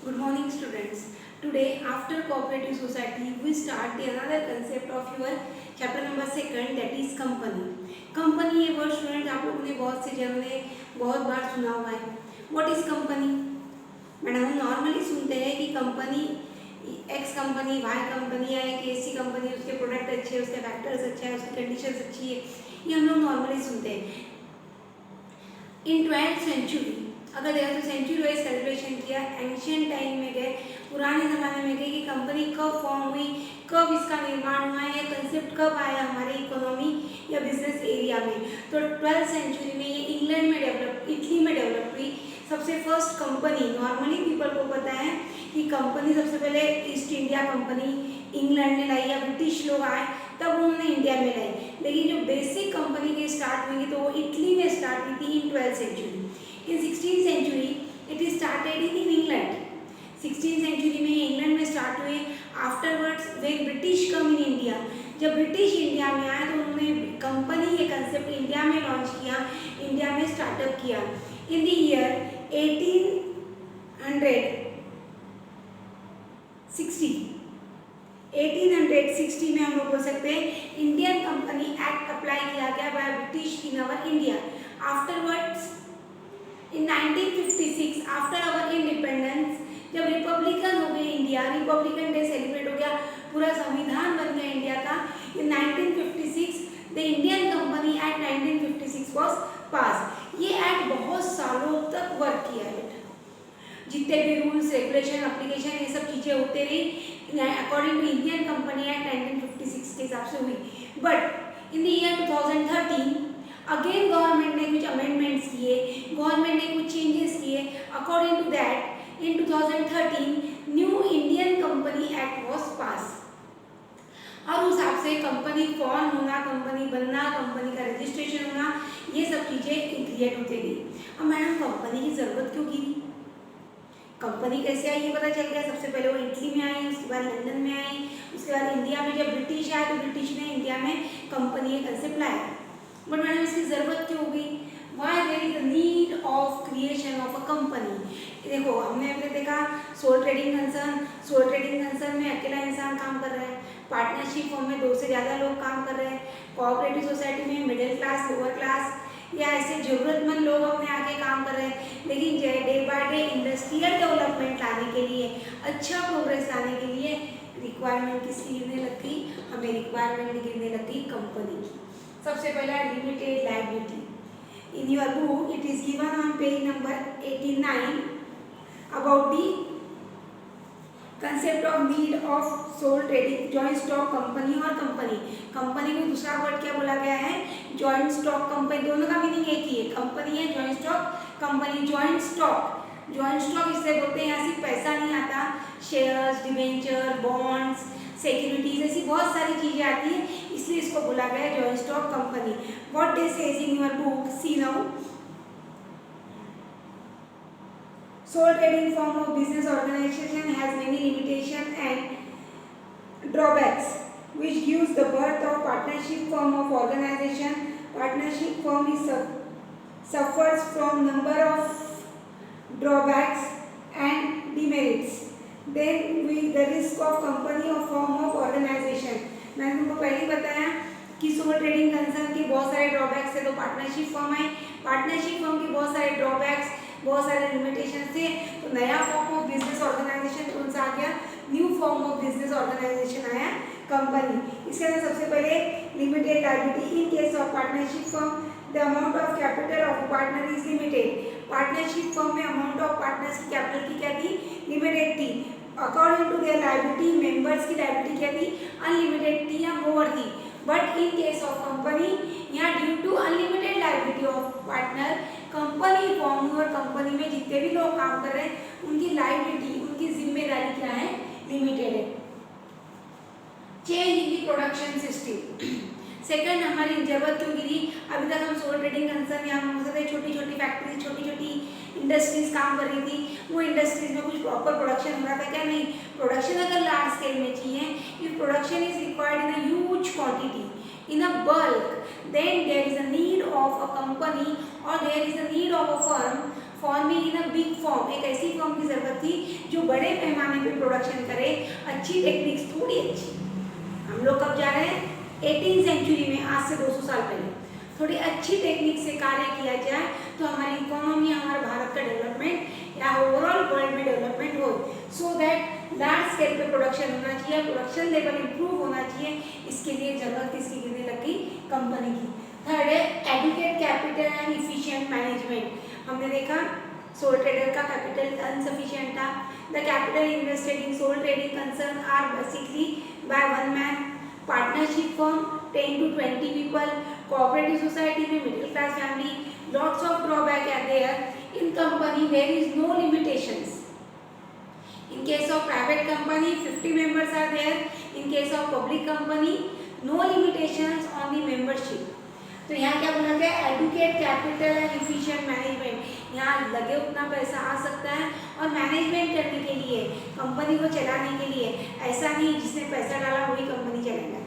Good morning, students. Today, after cooperative society, we start the another concept of your chapter number second, that is company. Company ये word student आप लोगों ने बहुत से जनों ने बहुत बार सुना हुआ है. What is company? मैडम हम नॉर्मली सुनते हैं कि company X company, Y company या एक ऐसी कंपनी उसके प्रोडक्ट अच्छे हैं, उसके फैक्टर्स अच्छे हैं, उसकी कंडीशंस अच्छी है, ये हम लोग नॉर्मली सुनते हैं. इन 12th सेंचुरी अगर देखा तो सेंचुरी वाइज सेलिब्रेशन किया, एंशियंट टाइम में गए, पुराने ज़माने में गए कि कंपनी कब फॉर्म हुई, कब इसका निर्माण हुआ, या कंसेप्ट कब आया हमारे इकोनॉमी या बिजनेस एरिया में. तो 12th सेंचुरी में ये इंग्लैंड में डेवलप, इटली में डेवलप हुई. सबसे फर्स्ट कंपनी, नॉर्मली पीपल को पता है कि कंपनी सबसे पहले ईस्ट इंडिया कंपनी इंग्लैंड में लाई या ब्रिटिश लोग आए तब उन्होंने इंडिया में लाई, लेकिन जो बेसिक कंपनी की स्टार्ट हुई तो वो इटली में स्टार्ट हुई थी in 12th century. In 16th century it is started in England. 16th century में इंग्लैंड में स्टार्ट हुए. Afterwards when British come in India, जब ब्रिटिश इंडिया में आए तो उन्होंने कंपनी ये कंसेप्ट इंडिया में लॉन्च किया, इंडिया में स्टार्टअप किया. इन द ईयर 1860 में हम लोग बोल सकते हैं इंडियन कंपनी एक्ट अप्लाई किया गया by British in our India. Afterwards in 1956 after our independence, जब रिपब्लिकन हो गए इंडिया, रिपब्लिकन डे सेलिब्रेट हो गया, पूरा संविधान बन गया इंडिया का. In 1956 the Indian company act 1956 was pass. ये एक्ट बहुत सालों तक वर्क किया है बेटा. जितने भी रूल्स रेगुलेशन एप्लीकेशन ये सब चीज़ें होते रही according to Indian company act 1956 के हिसाब से हुई. But in the year 2013 again government ने कुछ अमेंडमेंट्स किए, गवर्नमेंट ने कुछ चेंजेस किए. According to that in 2013 new Indian company act was pass. और उस हिसाब से कंपनी फॉर्म होना, कंपनी बनना, कंपनी का रजिस्ट्रेशन होना, ये सब चीज़ें क्रिएट होती गई. अब मैडम कंपनी की ज़रूरत क्यों गिरी? कंपनी कैसे आई ये पता चल गया. सबसे पहले वो इटली में आई, उसके बाद लंदन में आई, उसके बाद इंडिया में जब ब्रिटिश आए तो ब्रिटिश ने इंडिया में कंपनी ये कंसेप्ट लाया. बट मैडम इसकी ज़रूरत क्यों हो गई? Why there is a need of creation of a company. देखो हमने देखा sole trading concern, sole trading concern में अकेला इंसान काम कर रहा है, पार्टनरशिप फॉर्म में 2 से ज़्यादा लोग काम कर रहे हैं, कोऑपरेटिव सोसाइटी में मिडिल क्लास, लोअर क्लास या ऐसे ज़रूरतमंद लोग अपने आके काम कर रहे हैं. लेकिन day by day industrial development लाने के लिए, अच्छा प्रोग्रेस लाने के लिए रिक्वायरमेंट किसकी गिरने लगती? हमें रिक्वायरमेंट गिरने लगती कंपनी की. सबसे पहला limited liability. In your book it is given on page number 89 about the concept of need of sole trading joint stock company और कंपनी. कंपनी को दूसरा वर्ड क्या बोला गया है? Joint stock company. दोनों का मीनिंग एक ही है, कंपनी है, joint stock company. Joint stock, joint stock इसलिए बोलते हैं यहाँ सिर्फ पैसा नहीं आता, शेयर्स, डिबेंचर, बॉन्ड्स, सिक्योरिटीज, ऐसी बहुत सारी चीज़ें आती है, इसलिए इसको बोला गया है joint stock company. What they says in your book, see now. Sole trading form of business organization has many limitations and drawbacks, which gives the birth of partnership form of organization. Partnership form is suffers from number of drawbacks and demerits. Then the risk of company or form of organization. मैंने तुमको पहले ही बताया कि soul trading concern के बहुत सारे drawbacks है, तो पार्टनरशिप फॉर्म है, पार्टनरशिप फॉर्म के बहुत सारे ड्रॉबैक्स, बहुत सारे लिमिटेशन थे. तो नया फॉर्म ऑफ बिजनेस ऑर्गेनाइजेशन कौन सा आ गया? New form of business organisation आया, कंपनी. इसके अंदर सबसे पहले limited liability. In case of partnership form the amount of capital of partner is limited. Partnership form में अमाउंट ऑफ पार्टनर्स की कैपिटल की क्या थी? लिमिटेड थी. According to their liability members की लायबिलिटी क्या थी? अनलिमिटेड थी या मोर थी. But in case of company, यहाँ due to unlimited liability of partner, company form और कंपनी में जितने भी लोग काम कर रहे हैं उनकी लायबिलिटी, उनकी जिम्मेदारी क्या है? लिमिटेड है. Change in the production system. Second, हमारी जरूरत क्यों गिरी? अभी तक हम सोल ट्रेडिंग कंसर्न या हम छोटी छोटी फैक्ट्री, छोटी छोटी इंडस्ट्रीज काम कर रही थी, वो इंडस्ट्रीज में कुछ प्रॉपर प्रोडक्शन हो रहा था क्या? नहीं. प्रोडक्शन अगर लार्ज स्केल में चाहिए, if production is required in a huge quantity, in a bulk, then there is a need of a company or there is a need of a firm forming in a big form, एक ऐसी form की ज़रूरत थी जो बड़े पैमाने पे production करे, अच्छी टेक्निक्स, थोड़ी अच्छी। हम लोग कब जा रहे हैं? 18वीं सेंचुरी में, आज से 200 साल पहले। थोड़ी अच्छी टेक्निक से कार्य किया जाए तो हमारी इकोनॉमी, हमारे भारत का डेवलपमेंट या ओवरऑल वर्ल्ड में डेवलपमेंट हो, सो दैट लार्ज स्केल पे प्रोडक्शन होना चाहिए, प्रोडक्शन लेवल इंप्रूव होना चाहिए। इसके लिए जरूरत किसकी गिरने लगी? कंपनी की। थर्ड है adequate capital and efficient management. हमने देखा सोल ट्रेडर का कैपिटल अनसफिशिएंट था। The capital invested in sole trading concern are basically by one man, partnership firm 10 to 20 people, cooperative society में middle class family, lots of drawback are there. In company there is no limitations. In case of private company 50 members are there. In case of public company no limitations on the membership. तो यहाँ क्या बोला गया? Adequate capital and efficient management. यहाँ लगे उतना पैसा आ सकता है और मैनेजमेंट करने के लिए, कंपनी को चलाने के लिए, ऐसा नहीं जिसने पैसा डाला वही कंपनी चलेगा।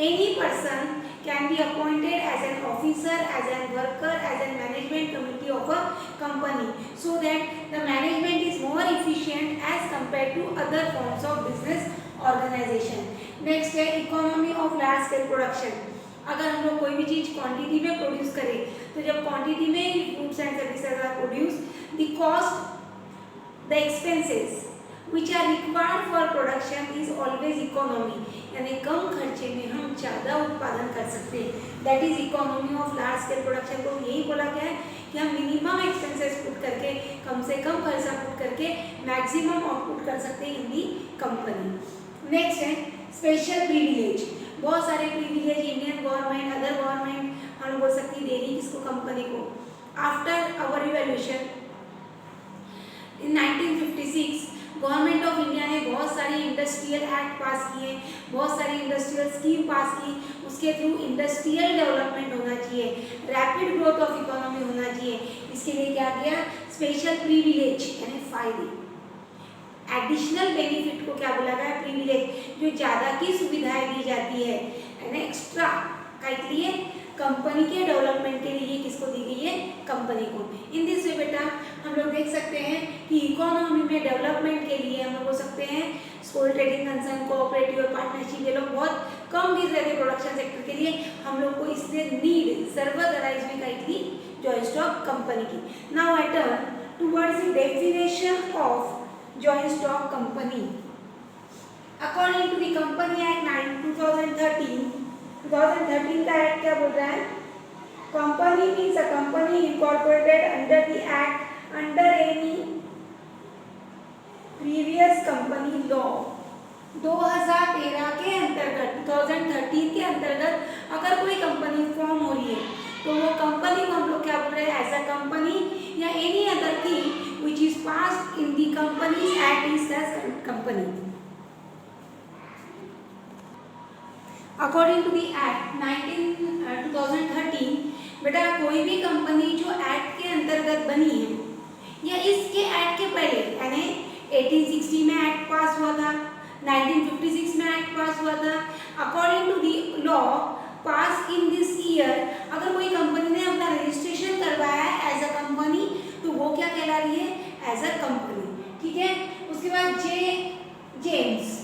Any person can be appointed as an officer, as an worker, as an management committee of a company, so that the management is more efficient as compare to other forms of business organisation. Next है economy of large scale production. अगर हम लोग कोई भी चीज़ quantity में produce करें तो जब क्वांटिटी में goods and services are produce, the cost, the expenses which are required for production is always economy, यानी कम खर्चे में हम ज़्यादा उत्पादन कर सकते हैं। That is economy of large scale production. को यही बोला गया है कि हम मिनिमम एक्सपेंसेस पुट करके, कम से कम खर्चा पुट करके मैक्सिमम आउटपुट कर सकते हैं इन दी कंपनी। नेक्स्ट है स्पेशल प्रिविलेज। बहुत सारे privilege Indian government, other government हम लोग बोल सकती दे रही किसको? कंपनी को। After our revolution in 1956 government of India ने बहुत सारी इंडस्ट्रियल एक्ट पास किए, बहुत सारी इंडस्ट्रियल स्कीम पास की। उसके थ्रू इंडस्ट्रियल डेवलपमेंट होना चाहिए, रैपिड ग्रोथ ऑफ इकोनॉमी होना चाहिए। इसके लिए क्या किया? स्पेशल प्रिविलेज यानी फायदे, एडिशनल बेनिफिट को क्या बोला गया? प्रिविलेज, जो ज़्यादा की सुविधाएं दी जाती है यानी एक्स्ट्रा का लिए कंपनी के डेवलपमेंट के लिए किसको दी गई है? कंपनी को। इन दिस वे बेटा हम लोग देख सकते हैं कि इकोनॉमी में डेवलपमेंट के लिए हम लोग हो सकते हैं सोल ट्रेडिंग कंसर्न, कोऑपरेटिव और पार्टनरशिप, ये लोग बहुत कम गिर रहे थे प्रोडक्शन सेक्टर के लिए। हम लोग को इसलिए नीड सर्वराइज भी कही थी जॉइंट स्टॉक कंपनी की। Now I turn towards the definition of joint stock company. According to the company act 2013 का एक्ट क्या बोल रहा है? Company means a company incorporated under the act under any previous company law. 2013 के अंतर्गत, 2013 के अंतर्गत अगर कोई कंपनी फॉर्म हो रही है तो वो कंपनी को हम लोग क्या बोल रहे हैं? एज अ कंपनी या any other thing which is passed in the company act is as company. According to the act 2013 बेटा कोई भी कंपनी जो एक्ट के अंतर्गत बनी है या इसके एक्ट के पहले यानी 1860 में एक्ट पास हुआ था, 1956 में एक्ट पास हुआ था, according to the law pass in this year अगर कोई कंपनी ने अपना रजिस्ट्रेशन करवाया है एज अ कंपनी तो वो क्या कहला रही है? As a company. ठीक है। उसके बाद James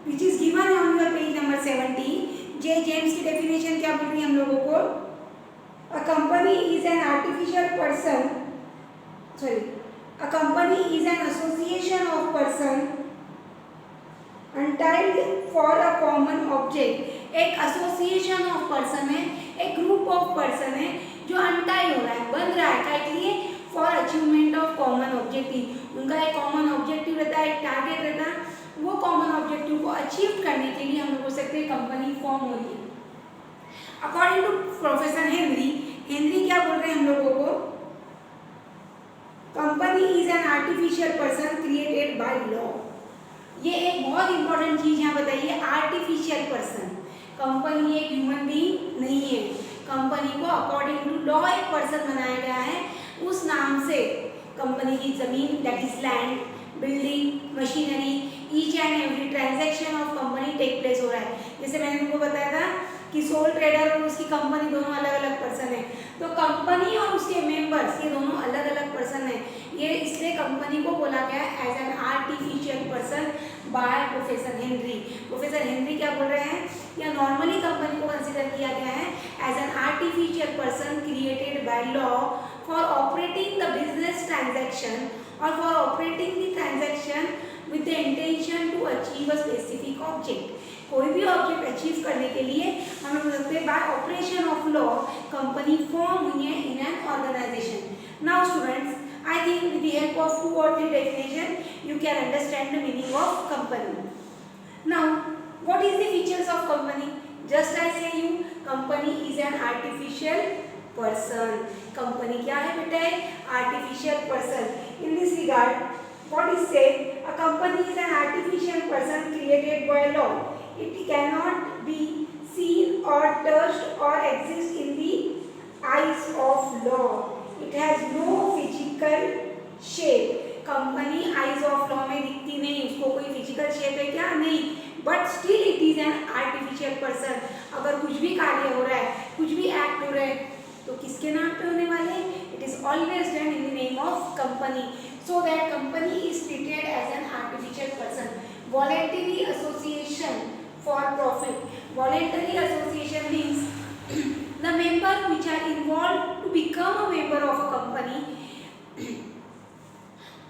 which is given on your page number 70। James की डेफिनेशन क्या बोल रही है हम लोगों को? A company is an artificial person, sorry, a company is an association of person untied for a common object. एक एसोसिएशन ऑफ पर्सन है, एक ग्रुप ऑफ पर्सन है जो अनटाइड हो रहा है, बन रहा है, क्या लिए? For achievement of common objective. उनका एक कॉमन ऑब्जेक्टिव रहता है, एक टारगेट रहता है, वो कॉमन ऑब्जेक्टिव को अचीव करने के लिए हम लोग बोल सकते हैं कंपनी फॉर्म हो रही है। अकॉर्डिंग टू प्रोफेसर हेनरी क्या बोल रहे हैं हम लोगों को? Company is an artificial person created by law. ये एक बहुत इंपॉर्टेंट चीज यहाँ बताइए, आर्टिफिशियल पर्सन। कंपनी एक ह्यूमन बीइंग नहीं है, कंपनी को अकॉर्डिंग टू लॉ एक पर्सन बनाया गया है। उस नाम से कंपनी की जमीन that is land, building, machinery, each and every transaction of company take place हो रहा है। जैसे मैंने तुमको बताया था कि सोल ट्रेडर और उसकी कंपनी दोनों अलग अलग पर्सन है, तो कंपनी और उसके मेंबर्स ये दोनों अलग अलग पर्सन है। By professor Henry. Professor Henry क्या बोल रहे हैं, या नॉर्मली कंपनी को कंसिडर किया गया है as an artificial person created by law for operating the business transaction और for operating the transaction with the intention to achieve a specific object. कोई भी ऑब्जेक्ट अचीव करने के लिए हम बोल सकते हैं by operation of law company form हुई है in an organisation. Now students, I think with the help of 2 or 3 definition you can understand the meaning of company. Now, what is the features of company? Just I say you, company is an artificial person. Company क्या है बेटा? Artificial person. In this regard, what is said? A company is an artificial person created by law. It cannot be seen or touched or exist in the eyes of law. It has no physical shape. Company eyes of law में दिखती नहीं, उसको कोई physical shape है क्या? नहीं, but still it is an artificial person. अगर कुछ भी कार्य हो रहा है, कुछ भी एक्ट हो रहा है, तो किसके नाम पे होने वाले? It is always done in the name of company, so that company is treated as an artificial person. Voluntary association for profit. Voluntary association means the member which are involved to become a member of a company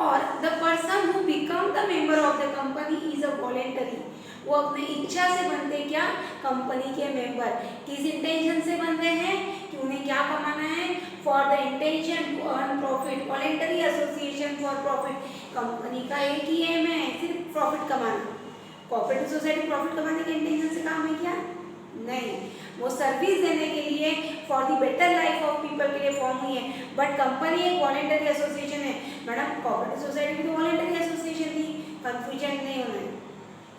or the person who become the member of the company is a voluntary। वो अपने इच्छा से बनते क्या? Company के member. किस intention से बन रहे हैं? कि उन्हें क्या कमाना है? For the intention to earn profit. Voluntary association for profit. Company का एक ही एम है, सिर्फ प्रॉफिट कमाना। कोऑपरेटिव सोसाइटी प्रॉफिट कमाने के इंटेंशन से काम है क्या? नहीं, वो सर्विस देने के लिए for the better life of people के लिए फॉर्म हुई है। बट कंपनी एक वॉलेंटरी एसोसिएशन है। मैडम, कोऑपरेटिव सोसाइटी भी तो वॉलेंटरी एसोसिएशन थी, कंफ्यूजन नहीं होना है।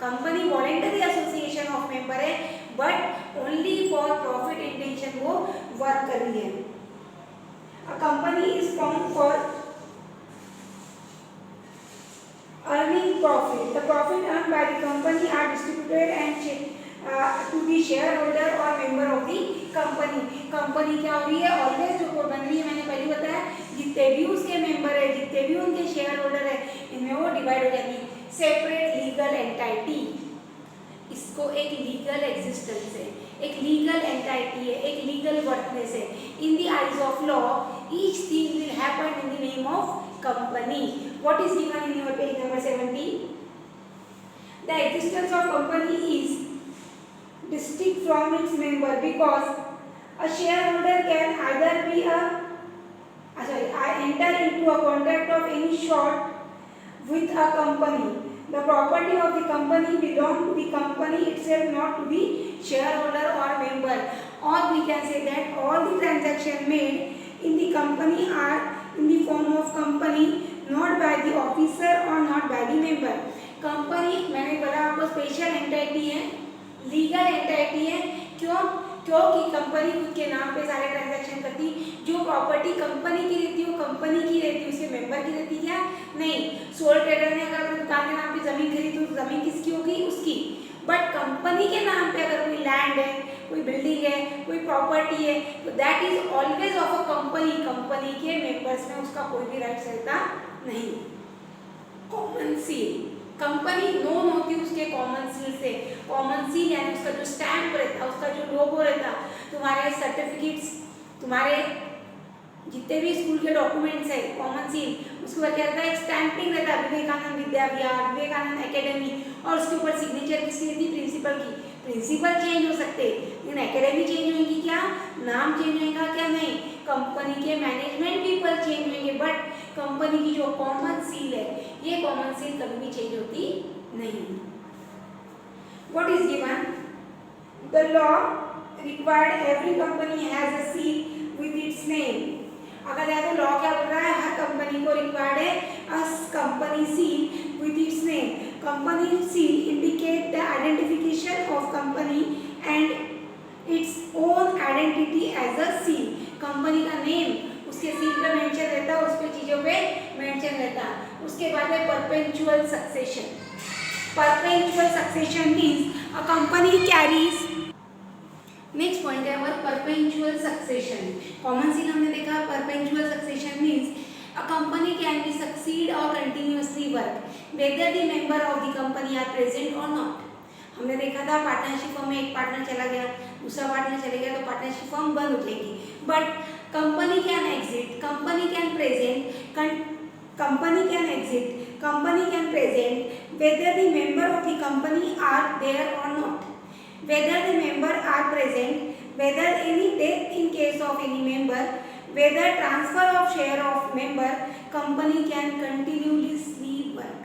Company voluntary association of member है, but only for profit intention वो वर्क कर रही है। A company is form for earning profit. The profit earned by the company are distributed and to the shareholder or member of the company. Company क्या हो रही है? Always जो बन रही है, मैंने पहले बताया, जितने भी उसके मेंबर है, जितने भी उनके शेयर होल्डर है, इनमें वो डिवाइड हो जाती है। सेपरेट लीगल एंटाइटी, इसको एक लीगल एग्जिस्टेंस है, एक लीगल एंटाइटी है, एक लीगल वर्थनेस है। In the eyes of law each thing will happen in the name of company. What is given in your page number 70? The existence of company is distinct from its member because a shareholder can either be enter into a contract of any sort with a company. The property of the company belong to the company itself, not to the shareholder or member. Or we can say that all the transactions made in the company are in the form of company, not by the officer or not by the member. Company, मैंने बोला आपको, special entity है, legal entity है। क्यों? क्योंकि company खुद के नाम पे सारे ट्रांजैक्शन करती। जो प्रॉपर्टी कंपनी की रहती है वो कंपनी की रहती है, उसके मेंबर की रहती क्या? नहीं। सोल ट्रेडर ने अगर अपनी दुकान के नाम पे जमीन खरीदी तो जमीन किसकी होगी? उसकी। बट कंपनी के नाम पे अगर कोई लैंड है, कोई बिल्डिंग है, कोई प्रॉपर्टी है, तो that is always of a company. Company के मेंबर्स में उसका कोई भी राइट्स रहता नहीं। कॉमन सील, कंपनी नोन होती है उसके कॉमन सील से। कॉमन सील यानी उसका जो स्टैम्प रहता, उसका जो लोगो रहता, तुम्हारे सर्टिफिकेट्स, तुम्हारे जितने भी स्कूल के डॉक्यूमेंट्स है, कॉमन सील, उसके ऊपर क्या रहता है? एक स्टैंपिंग रहता है, विवेकानंद विद्या विहार, विवेकानंद एकेडमी, और उसके ऊपर सिग्नेचर किसकी रहती? प्रिंसिपल की। प्रिंसिपल चेंज हो सकते, लेकिन एकेडमी चेंज होगी क्या? नाम चेंज होगा क्या? नहीं। कंपनी के मैनेजमेंट पीपल चेंज होंगे, बट कंपनी की जो कॉमन सील है, ये कॉमन सील कभी भी चेंज होती नहीं। What is given? The law required every company has a seal with its name. अगर देखो लॉ क्या बोल रहा है? हर कंपनी को रिक्वायर्ड है a company seal with its name. Company seal indicate the identification of company and its own identity as a seal. Company का name उसके सील पे मेंशन रहता है, उस पे चीजों पे मेंशन रहता है। उसके बाद है perpetual succession. Perpetual succession means a company carries. Next point है हमारा परपेचुअल सक्सेशन। कॉमन सील हमने देखा। Perpetual succession means a company can be succeed और continuously work. whether the member of the company are present or not. हमने देखा था partnership firm में एक पार्टनर चला गया, दूसरा पार्टनर चले गया तो पार्टनरशिप फर्म बंद हो जाएगी. But company can exit, company can present, company can exit, company can present whether the member of the company are there or not, whether the member are present, whether any death in case of any member, whether transfer of share of member, company can continuously work.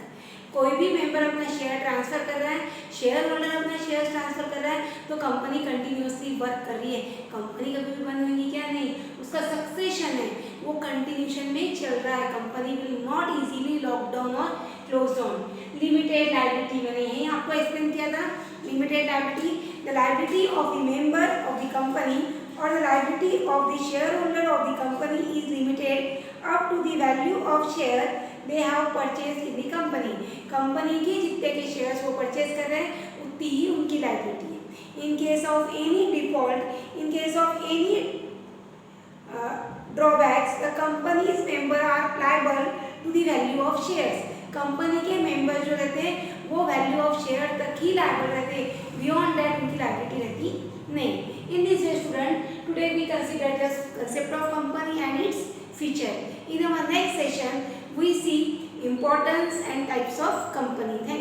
कोई भी member अपना share transfer कर रहा है, share holder अपना share transfer कर रहा है, तो कंपनी कंटिन्यूसली वर्क कर रही है. कंपनी कभी भी बंद होगी क्या? नहीं. उसका सक्सेशन है वो कंटिन्यूशन में चल रहा है. Company will not easily lock down और क्लोज डाउन. लिमिटेड लायबिलिटी मैंने यही आपको एक्सप्लेन किया था. Limited liability, the liability of the member of the company और the liability of the share holder of the company is limited up to the value of share they have purchased in the company. Company के जितने के shares वो purchase कर रहे हैं उतनी ही उनकी लायबिलिटी है. In case of any default, in case of any drawbacks, the company's member are liable to the value of shares. Company के मेंबर जो रहते हैं वो वैल्यू ऑफ शेयर तक ही लायबल रहते हैं, बियॉन्ड दैट उनकी लायबिलिटी रहती नहीं. In this way student, today we consider the concept of company and its feature. In our next session we see importance and types of company. Thank you.